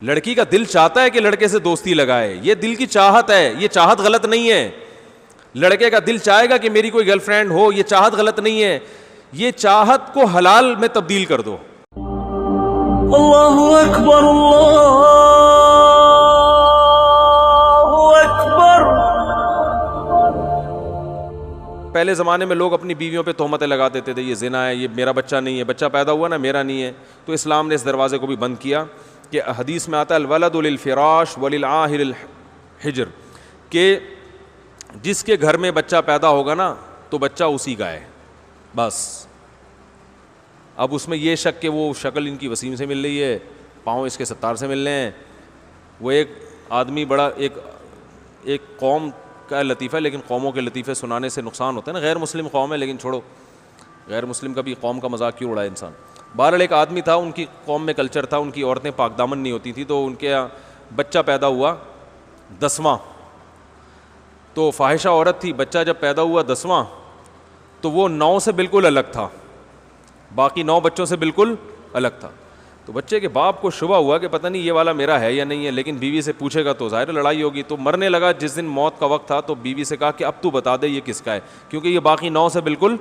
لڑکی کا دل چاہتا ہے کہ لڑکے سے دوستی لگائے, یہ دل کی چاہت ہے, یہ چاہت غلط نہیں ہے. لڑکے کا دل چاہے گا کہ میری کوئی گرل فرینڈ ہو, یہ چاہت غلط نہیں ہے. یہ چاہت کو حلال میں تبدیل کر دو. اللہ اکبر اللہ اکبر. پہلے زمانے میں لوگ اپنی بیویوں پہ تہمتیں لگا دیتے تھے, یہ زنا ہے, یہ میرا بچہ نہیں ہے, بچہ پیدا ہوا نا میرا نہیں ہے. تو اسلام نے اس دروازے کو بھی بند کیا کہ حدیث میں آتا ہے الولد للفراش وللعاہر الحجر, کہ جس کے گھر میں بچہ پیدا ہوگا نا تو بچہ اسی کا ہے بس. اب اس میں یہ شک کہ وہ شکل ان کی وسیم سے مل رہی ہے, پاؤں اس کے ستار سے مل رہے ہیں. وہ ایک آدمی بڑا ایک قوم کا لطیفہ, لیکن قوموں کے لطیفے سنانے سے نقصان ہوتا ہے نا. غیر مسلم قوم ہے لیکن چھوڑو, غیر مسلم کا بھی قوم کا مذاق کیوں اڑائے انسان. بہرحال ایک آدمی تھا, ان کی قوم میں کلچر تھا, ان کی عورتیں پاک دامن نہیں ہوتی تھیں, تو ان کے بچہ پیدا ہوا 10واں, تو فاحشہ عورت تھی. بچہ جب پیدا ہوا 10واں تو وہ 9 سے بالکل الگ تھا, باقی 9 بچوں سے بالکل الگ تھا. تو بچے کے باپ کو شبہ ہوا کہ پتہ نہیں یہ والا میرا ہے یا نہیں ہے, لیکن بیوی سے پوچھے گا تو ظاہر لڑائی ہوگی. تو مرنے لگا جس دن موت کا وقت تھا, تو بیوی سے کہا کہ اب تو بتا دے یہ کس کا ہے, کیونکہ یہ باقی 9 سے بالکل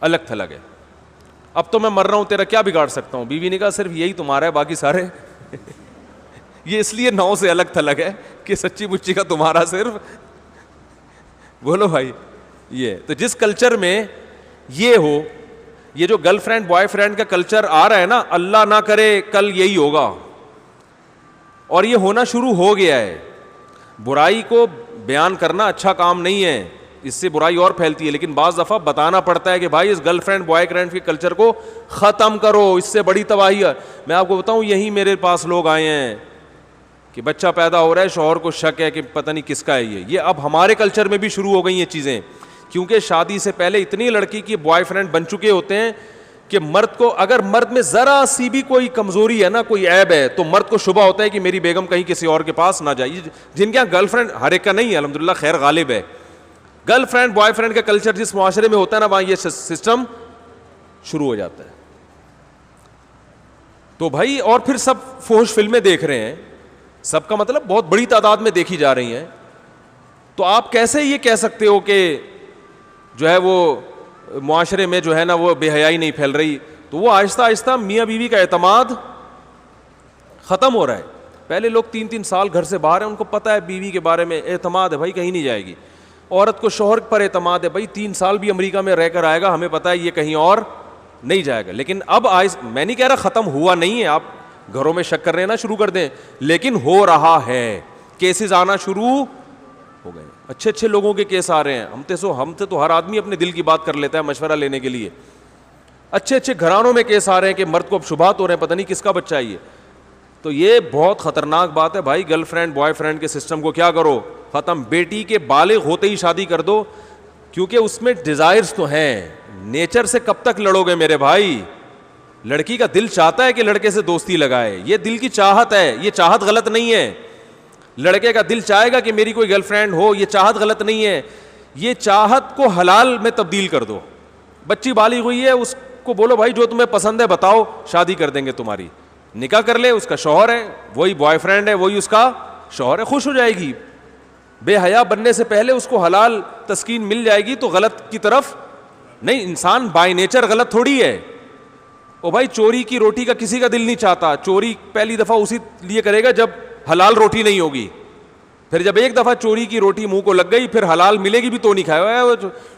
الگ تھلگ ہے. اب تو میں مر رہا ہوں, تیرا کیا بگاڑ سکتا ہوں. بیوی نے کہا صرف یہی تمہارا ہے, باقی سارے یہ اس لیے 9 سے الگ تھلگ ہے کہ سچی مچی کا تمہارا صرف. بولو بھائی, یہ تو جس کلچر میں یہ ہو, یہ جو گرل فرینڈ بوائے فرینڈ کا کلچر آ رہا ہے نا, اللہ نہ کرے کل یہی ہوگا, اور یہ ہونا شروع ہو گیا ہے. برائی کو بیان کرنا اچھا کام نہیں ہے, اس سے برائی اور پھیلتی ہے, لیکن بعض دفعہ بتانا پڑتا ہے کہ بھائی اس گرل فرینڈ بوائے فرینڈ کے کلچر کو ختم کرو, اس سے بڑی تباہی ہے. میں آپ کو بتاؤں, یہی میرے پاس لوگ آئے ہیں کہ بچہ پیدا ہو رہا ہے, شوہر کو شک ہے کہ پتہ نہیں کس کا ہے یہ اب ہمارے کلچر میں بھی شروع ہو گئی یہ چیزیں, کیونکہ شادی سے پہلے اتنی لڑکی کی بوائے فرینڈ بن چکے ہوتے ہیں کہ مرد کو, اگر مرد میں ذرا سی بھی کوئی کمزوری ہے نا, کوئی عیب ہے, تو مرد کو شبہ ہوتا ہے کہ میری بیگم کہیں کسی اور کے پاس نہ جائے. جن کے یہاں گرل فرینڈ, ہر ایک کا نہیں ہے الحمدللہ, خیر غالب ہے, گرل فرینڈ بوائے فرینڈ کا کلچر جس معاشرے میں ہوتا ہے نا, وہاں یہ سسٹم شروع ہو جاتا ہے. تو بھائی, اور پھر سب فحش فلمیں دیکھ رہے ہیں, سب کا مطلب بہت بڑی تعداد میں دیکھی جا رہی ہیں, تو آپ کیسے یہ کہہ سکتے ہو کہ جو ہے وہ معاشرے میں جو ہے نا وہ بے حیائی نہیں پھیل رہی. تو وہ آہستہ آہستہ میاں بیوی کا اعتماد ختم ہو رہا ہے. پہلے لوگ 3-3 سال گھر سے باہر ہیں, ان کو پتہ ہے بیوی کے بارے میں, اعتماد ہے بھائی کہیں نہیں جائے گی. عورت کو شوہر پر اعتماد ہے, بھائی 3 سال بھی امریکہ میں رہ کر آئے گا, ہمیں پتہ ہے یہ کہیں اور نہیں جائے گا. لیکن اب میں نہیں کہہ رہا ختم ہوا نہیں ہے, آپ گھروں میں شک کرنے نہ شروع کر دیں, لیکن ہو رہا ہے, کیسز آنا شروع ہو گئے. اچھے اچھے لوگوں کے کیس آ رہے ہیں. ہم سے تو ہر آدمی اپنے دل کی بات کر لیتا ہے مشورہ لینے کے لیے. اچھے اچھے گھرانوں میں کیس آ رہے ہیں کہ مرد کو اب شبہات ہو رہے ہیں, پتہ نہیں کس کا بچہ ہے یہ. تو یہ بہت خطرناک بات ہے بھائی. گرل فرینڈ بوائے فرینڈ کے سسٹم کو کیا کرو, ختم. بیٹی کے بالغ ہوتے ہی شادی کر دو, کیونکہ اس میں ڈیزائرز تو ہیں. نیچر سے کب تک لڑو گے میرے بھائی. لڑکی کا دل چاہتا ہے کہ لڑکے سے دوستی لگائے, یہ دل کی چاہت ہے, یہ چاہت غلط نہیں ہے. لڑکے کا دل چاہے گا کہ میری کوئی گرل فرینڈ ہو, یہ چاہت غلط نہیں ہے. یہ چاہت کو حلال میں تبدیل کر دو. بچی بالغ ہوئی ہے, اس کو بولو بھائی جو تمہیں پسند ہے بتاؤ, شادی کر دیں گے تمہاری, نکاح کر لے. اس کا شوہر ہے, وہی بوائے فرینڈ ہے, وہی اس کا شوہر ہے, خوش ہو جائے گی. بے حیا بننے سے پہلے اس کو حلال تسکین مل جائے گی, تو غلط کی طرف نہیں. انسان بائی نیچر غلط تھوڑی ہے. او بھائی, چوری کی روٹی کا کسی کا دل نہیں چاہتا. چوری پہلی دفعہ اسی لیے کرے گا جب حلال روٹی نہیں ہوگی. پھر جب ایک دفعہ چوری کی روٹی منہ کو لگ گئی, پھر حلال ملے گی بھی تو نہیں کھایا.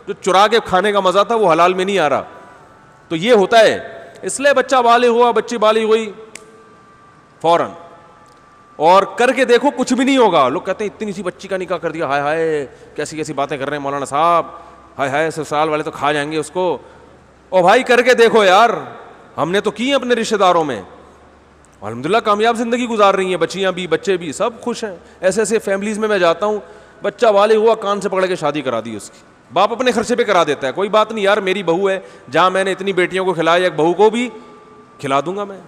جو چرا کے کھانے کا مزہ تھا وہ حلال میں نہیں آ رہا. تو یہ ہوتا ہے. اس لیے بچہ بالغ ہوا, بچی بالغ ہوئی, فوراً اور کر کے دیکھو کچھ بھی نہیں ہوگا. لوگ کہتے ہیں اتنی سی بچی کا نکاح کر دیا, ہائے ہائے کیسی کیسی باتیں کر رہے ہیں مولانا صاحب, ہائے ہائے سسرال والے تو کھا جائیں گے اس کو. او بھائی کر کے دیکھو یار, ہم نے تو کی اپنے رشتہ داروں میں, الحمدللہ کامیاب زندگی گزار رہی ہیں, بچیاں بھی بچے بھی سب خوش ہیں. ایسے ایسے فیملیز میں جاتا ہوں, بچہ بالغ ہوا, کان سے پکڑ کے شادی کرا دی اس کی. باپ اپنے خرچے پہ کرا دیتا ہے, کوئی بات نہیں یار میری بہو ہے, جہاں میں نے اتنی بیٹیوں کو کھلایا ایک بہو کو بھی کھلا دوں گا میں,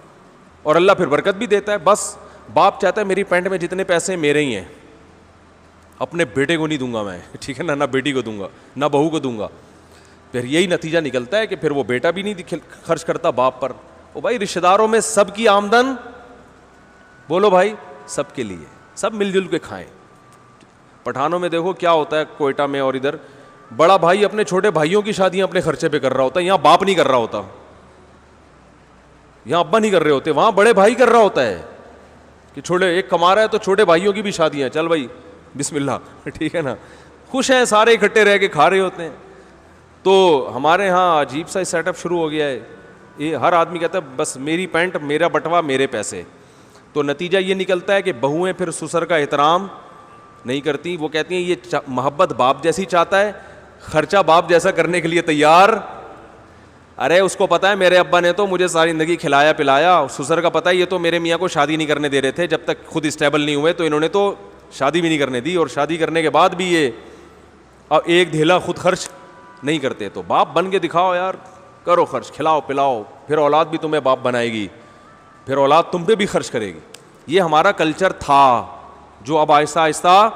اور اللہ پھر برکت بھی دیتا ہے. بس باپ چاہتا ہے میری پینٹ میں جتنے پیسے میرے ہی ہیں, اپنے بیٹے کو نہیں دوں گا میں, ٹھیک ہے نا, نہ بیٹی کو دوں گا نہ بہو کو دوں گا. پھر یہی نتیجہ نکلتا ہے کہ پھر وہ بیٹا بھی نہیں خرچ کرتا باپ پر. او بھائی رشتہ داروں میں سب کی آمدن بولو بھائی, سب کے لیے, سب مل جل کے کھائیں. پٹھانوں میں دیکھو کیا ہوتا ہے کوئٹہ میں اور ادھر, بڑا بھائی اپنے چھوٹے بھائیوں کی شادیاں اپنے خرچے پہ کر رہا ہوتا ہے, یہاں باپ نہیں کر رہا ہوتا, یہاں ابا نہیں کر رہے ہوتے, وہاں بڑے بھائی کر رہا ہوتا ہے کہ چھوٹے ایک کما رہا ہے تو چھوٹے بھائیوں کی بھی شادیاں, چل بھائی بسم اللہ, ٹھیک ہے نا, خوش ہیں سارے اکٹھے رہ کے کھا رہے ہوتے ہیں. تو ہمارے ہاں عجیب سا سیٹ اپ شروع ہو گیا ہے, یہ ہر آدمی کہتا ہے بس میری پینٹ میرا بٹوا میرے پیسے. تو نتیجہ یہ نکلتا ہے کہ بہویں پھر سسر کا احترام نہیں کرتی, وہ کہتی ہیں یہ محبت باپ جیسی چاہتا ہے, خرچہ باپ جیسا کرنے کے لیے تیار. ارے اس کو پتا ہے میرے ابا نے تو مجھے ساری زندگی کھلایا پلایا, سسر کا پتا ہے یہ تو میرے میاں کو شادی نہیں کرنے دے رہے تھے جب تک خود اسٹیبل نہیں ہوئے, تو انہوں نے تو شادی بھی نہیں کرنے دی, اور شادی کرنے کے بعد بھی یہ اب ایک دھیلا خود خرچ نہیں کرتے. تو باپ بن کے دکھاؤ یار, کرو خرچ, کھلاؤ پلاؤ, پھر اولاد بھی تمہیں باپ بنائے گی, پھر اولاد تم پہ بھی خرچ کرے گی. یہ ہمارا کلچر تھا جو اب آہستہ آہستہ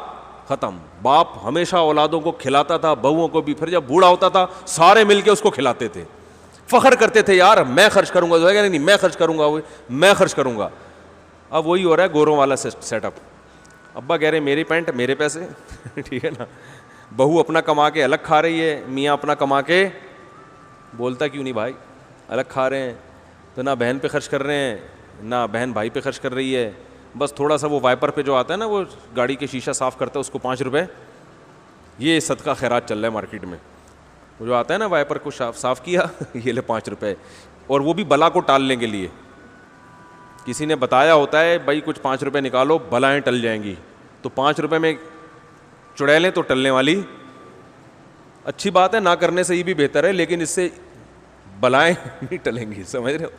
ختم. باپ ہمیشہ اولادوں کو کھلاتا تھا, بہوؤں کو بھی, پھر جب بوڑھا ہوتا تھا سارے مل کے اس کو کھلاتے تھے, فخر کرتے تھے یار میں خرچ کروں گا, نہیں میں خرچ کروں گا, میں خرچ کروں گا. اب وہی ہو رہا ہے گوروں والا سیٹ اپ, ابا کہہ رہے میری پینٹ میرے پیسے, ٹھیک ہے نا, بہو اپنا کما کے الگ کھا رہی ہے, میاں اپنا کما کے, بولتا کیوں نہیں بھائی, الگ کھا رہے ہیں تو نہ بہن پہ خرچ کر رہے ہیں نہ بہن بھائی پہ خرچ کر رہی ہے, بس تھوڑا سا وہ وائپر پہ جو آتا ہے نا وہ گاڑی کے شیشہ صاف کرتا ہے اس کو 5 روپے, یہ صدقہ خیرات چل رہا ہے مارکیٹ میں, وہ جو آتا ہے نا وائپر کو صاف کیا یہ لے 5 روپے, اور وہ بھی بلا کو ٹالنے کے لیے. کسی نے بتایا ہوتا ہے بھائی کچھ 5 روپے نکالو بلائیں ٹل جائیں گی, تو 5 روپے میں چڑیلیں تو ٹلنے والی اچھی بات ہے, نہ کرنے سے یہ بھی بہتر ہے, لیکن اس سے بلائیں نہیں ٹلیں گی. سمجھ رہے ہو,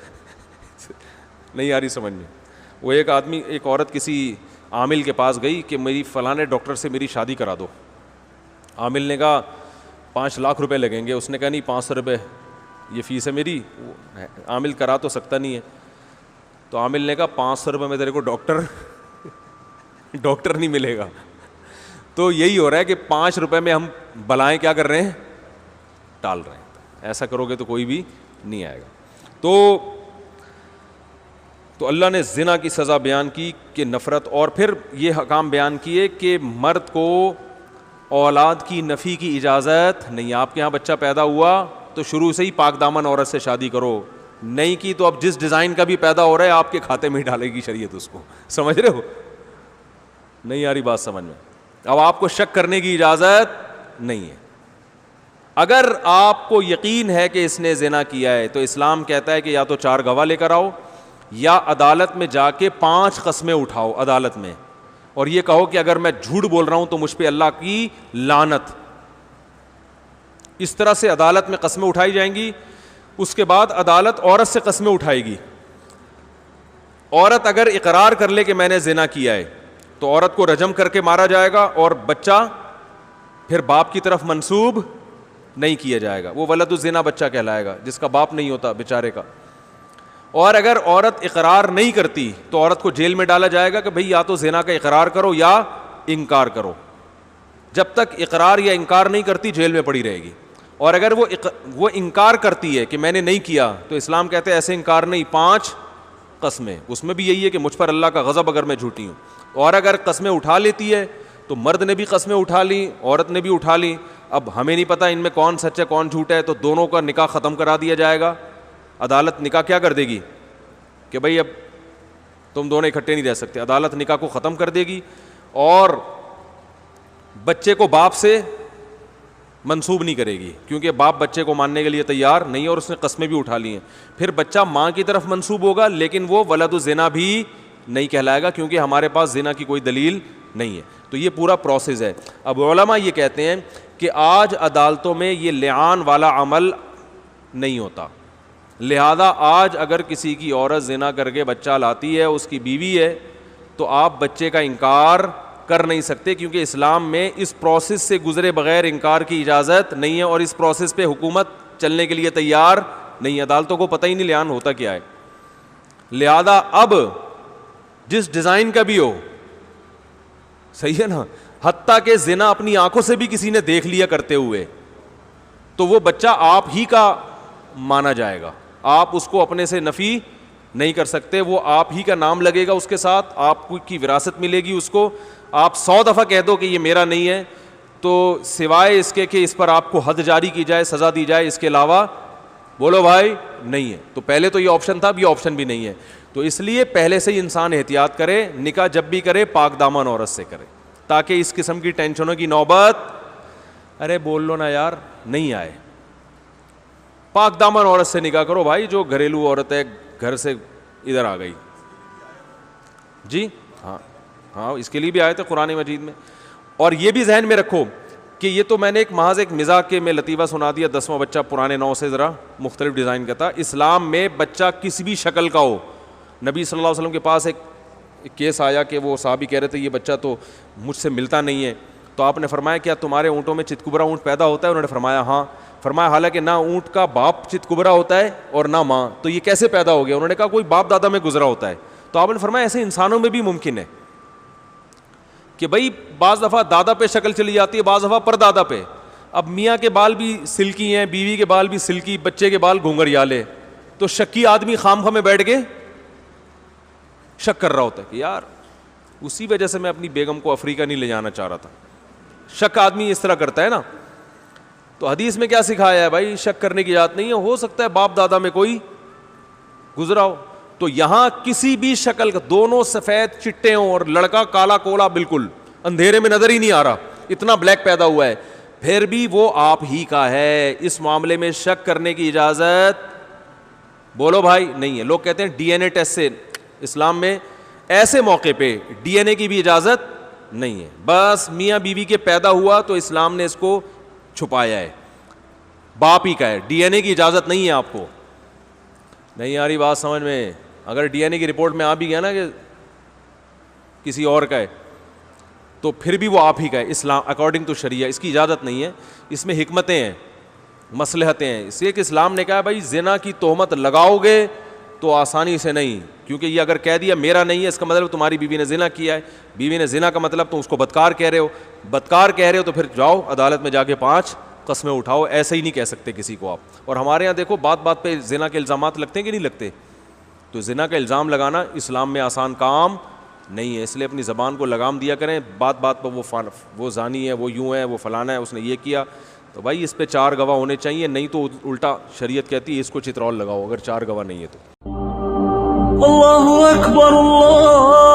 نہیں آ رہی سمجھ میں. وہ ایک عورت کسی عامل کے پاس گئی کہ میری فلاں ڈاکٹر سے میری شادی کرا دو. عامل نے کہا 5 لاکھ روپے لگیں گے, اس نے کہا نہیں 500 روپے یہ فیس ہے میری. عامل کرا تو سکتا نہیں ہے, تو عامل نے کہا 500 روپے میں تیرے کو ڈاکٹر نہیں ملے گا. تو یہی ہو رہا ہے کہ 5 روپے میں ہم بلائیں کیا کر رہے ہیں, ٹال رہے ہیں. ایسا کرو گے تو کوئی بھی نہیں آئے گا. تو اللہ نے زنا کی سزا بیان کی کہ نفرت, اور پھر یہ حکام بیان کیے کہ مرد کو اولاد کی نفی کی اجازت نہیں. آپ کے یہاں بچہ پیدا ہوا تو شروع سے ہی پاک دامن عورت سے شادی کرو, نہیں کی تو اب جس ڈیزائن کا بھی پیدا ہو رہا ہے آپ کے کھاتے میں ہی ڈالے گی شریعت اس کو. سمجھ رہے ہو, نہیں آ رہی بات سمجھ میں. اب آپ کو شک کرنے کی اجازت نہیں ہے. اگر آپ کو یقین ہے کہ اس نے زنا کیا ہے تو اسلام کہتا ہے کہ یا تو 4 گواہ لے کر آؤ, یا عدالت میں جا کے 5 قسمیں اٹھاؤ عدالت میں, اور یہ کہو کہ اگر میں جھوٹ بول رہا ہوں تو مجھ پہ اللہ کی لعنت. اس طرح سے عدالت میں قسمیں اٹھائی جائیں گی. اس کے بعد عدالت عورت سے قسمیں اٹھائے گی. عورت اگر اقرار کر لے کہ میں نے زنا کیا ہے تو عورت کو رجم کر کے مارا جائے گا, اور بچہ پھر باپ کی طرف منسوب نہیں کیا جائے گا, وہ ولد الزنا بچہ کہلائے گا جس کا باپ نہیں ہوتا بیچارے کا. اور اگر عورت اقرار نہیں کرتی تو عورت کو جیل میں ڈالا جائے گا کہ بھئی یا تو زنا کا اقرار کرو یا انکار کرو. جب تک اقرار یا انکار نہیں کرتی جیل میں پڑی رہے گی. اور اگر وہ انکار کرتی ہے کہ میں نے نہیں کیا تو اسلام کہتے ہیں ایسے انکار نہیں, 5 قسمیں. اس میں بھی یہی ہے کہ مجھ پر اللہ کا غضب اگر میں جھوٹی ہوں. اور اگر قسمیں اٹھا لیتی ہے تو مرد نے بھی قسمیں اٹھا لی, عورت نے بھی اٹھا لی. اب ہمیں نہیں پتا ان میں کون سچ ہے کون جھوٹ ہے, تو دونوں کا نکاح ختم کرا دیا جائے گا. عدالت نکاح کیا کر دے گی کہ بھئی اب تم دونوں اکٹھے نہیں رہ سکتے, عدالت نکاح کو ختم کر دے گی. اور بچے کو باپ سے منسوب نہیں کرے گی کیونکہ باپ بچے کو ماننے کے لیے تیار نہیں, اور اس نے قسمیں بھی اٹھا لی ہیں. پھر بچہ ماں کی طرف منسوب ہوگا لیکن وہ ولد الزنا بھی نہیں کہلائے گا کیونکہ ہمارے پاس زنا کی کوئی دلیل نہیں ہے. تو یہ پورا پروسیس ہے. اب علماء یہ کہتے ہیں کہ آج عدالتوں میں یہ لعان والا عمل نہیں ہوتا, لہذا آج اگر کسی کی عورت زنا کر کے بچہ لاتی ہے, اس کی بیوی ہے, تو آپ بچے کا انکار کر نہیں سکتے کیونکہ اسلام میں اس پروسیس سے گزرے بغیر انکار کی اجازت نہیں ہے, اور اس پروسیس پہ حکومت چلنے کے لیے تیار نہیں. عدالتوں کو پتہ ہی نہیں لعان ہوتا کیا ہے. لہذا اب جس ڈیزائن کا بھی ہو, صحیح ہے نا, حتیٰ کہ زنا اپنی آنکھوں سے بھی کسی نے دیکھ لیا کرتے ہوئے, تو وہ بچہ آپ ہی کا مانا جائے گا, آپ اس کو اپنے سے نفی نہیں کر سکتے. وہ آپ ہی کا نام لگے گا اس کے ساتھ, آپ کی وراثت ملے گی اس کو. آپ 100 دفعہ کہہ دو کہ یہ میرا نہیں ہے, تو سوائے اس کے کہ اس پر آپ کو حد جاری کی جائے, سزا دی جائے, اس کے علاوہ بولو بھائی نہیں ہے. تو پہلے تو یہ آپشن تھا, اب یہ آپشن بھی نہیں ہے. تو اس لیے پہلے سے ہی انسان احتیاط کرے, نکاح جب بھی کرے پاک دامن عورت سے کرے, تاکہ اس قسم کی ٹینشنوں کی نوبت, ارے بول لو نا یار, نہیں آئے. پاک دامن عورت سے نکاح کرو بھائی, جو گھریلو عورت ہے, گھر سے ادھر آ گئی. جی ہاں ہاں, اس کے لیے بھی آئے تھے قرآن مجید میں. اور یہ بھی ذہن میں رکھو کہ یہ تو میں نے محض ایک مزاح کے میں لطیفہ سنا دیا, 10واں بچہ پرانے 9 سے ذرا مختلف ڈیزائن کا تھا. اسلام میں بچہ کسی بھی شکل کا ہو, نبی صلی اللہ علیہ وسلم کے پاس ایک کیس آیا کہ وہ صحابی کہہ رہے تھے یہ بچہ تو مجھ سے ملتا نہیں ہے, تو آپ نے فرمایا کیا تمہارے اونٹوں میں چتکبرا اونٹ پیدا ہوتا ہے؟ انہوں نے فرمایا ہاں. فرمایا حالانکہ نہ اونٹ کا باپ چتکبرا ہوتا ہے اور نہ ماں, تو یہ کیسے پیدا ہو گیا؟ انہوں نے کہا کوئی باپ دادا میں گزرا ہوتا ہے. تو آپ نے فرمایا ایسے انسانوں میں بھی ممکن ہے کہ بھائی بعض دفعہ دادا پہ شکل چلی جاتی ہے, بعض دفعہ پر دادا پہ. اب میاں کے بال بھی سلکی ہیں, بیوی کے بال بھی سلکی, بچے کے بال گھونگھریالے, تو شکی آدمی خام خواہ میں بیٹھ کے شک کر رہا ہوتا ہے کہ یار اسی وجہ سے میں اپنی بیگم کو افریقہ نہیں لے جانا چاہ رہا تھا. شک آدمی اس طرح کرتا ہے نا. تو حدیث میں کیا سکھایا ہے بھائی؟ شک کرنے کی بات نہیں ہے, ہو سکتا ہے باپ دادا میں کوئی گزرا ہو. تو یہاں کسی بھی شکل کا, دونوں سفید چٹے ہوں اور لڑکا کالا کولا بالکل اندھیرے میں نظر ہی نہیں آ رہا, اتنا بلیک پیدا ہوا ہے, پھر بھی وہ آپ ہی کا ہے. اس معاملے میں شک کرنے کی اجازت بولو بھائی نہیں ہے. لوگ کہتے ہیں ڈی این اے ٹیسٹ سے, اسلام میں ایسے موقع پہ ڈی این اے کی بھی اجازت نہیں ہے. بس میاں بیوی کے پیدا ہوا تو اسلام نے اس کو چھپایا ہے, باپ ہی کا ہے, ڈی این اے کی اجازت نہیں ہے آپ کو. نہیں آ رہی بات سمجھ میں؟ اگر ڈی این اے کی رپورٹ میں آ بھی گیا نا کہ کسی اور کا ہے, تو پھر بھی وہ آپ ہی کا ہے. اسلام اکارڈنگ ٹو شریعہ اس کی اجازت نہیں ہے. اس میں حکمتیں ہیں, مصلحتیں ہیں. اس لیے کہ اسلام نے کہا بھائی زنا کی تہمت لگاؤ گے تو آسانی سے نہیں, کیونکہ یہ اگر کہہ دیا میرا نہیں ہے, اس کا مطلب تمہاری بیوی نے زنا کیا ہے. بیوی نے زنا کا مطلب تم اس کو بدکار کہہ رہے ہو, بدکار کہہ رہے ہو تو پھر جاؤ عدالت میں جا کے 5 قسمیں اٹھاؤ. ایسے ہی نہیں کہہ سکتے کسی کو آپ. اور ہمارے یہاں دیکھو بات بات پہ زنا کے الزامات لگتے ہیں کہ نہیں لگتے؟ تو زنا کا الزام لگانا اسلام میں آسان کام نہیں ہے. اس لیے اپنی زبان کو لگام دیا کریں. بات بات پر وہ زانی ہے, وہ یوں ہے, وہ فلانا ہے, اس نے یہ کیا, تو بھائی اس پہ 4 گواہ ہونے چاہیے. نہیں تو الٹا شریعت کہتی ہے اس کو چترول لگاؤ اگر 4 گواہ نہیں ہے تو. اللہ اکبر اللہ